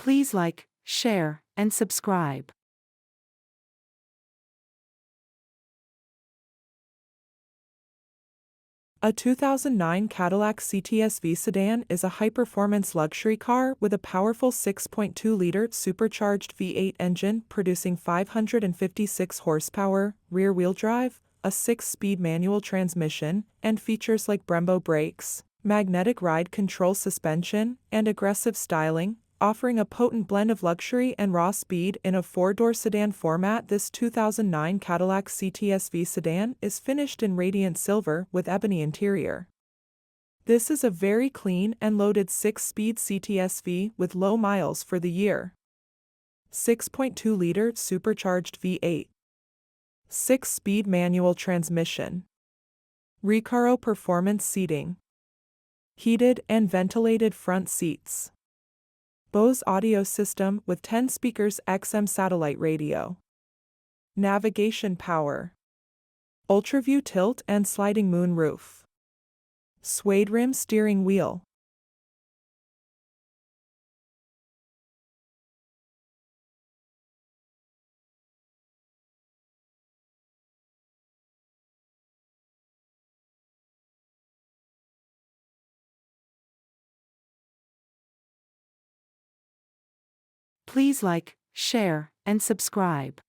Please like, share, and subscribe. A 2009 Cadillac CTS-V Sedan is a high-performance luxury car with a powerful 6.2-liter supercharged V8 engine producing 556 horsepower, rear-wheel drive, a 6-speed manual transmission, and features like Brembo brakes, magnetic ride control suspension, and aggressive styling, offering a potent blend of luxury and raw speed in a four-door sedan format. This 2009 Cadillac CTS-V sedan is finished in radiant silver with ebony interior. This is a very clean and loaded 6-speed CTS-V with low miles for the year. 6.2-liter supercharged V8. 6-speed manual transmission. Recaro performance seating. Heated and ventilated front seats. Bose audio system with 10 speakers, XM satellite radio. Navigation power. UltraView tilt and sliding moonroof. Suede rim steering wheel. Please like, share, and subscribe.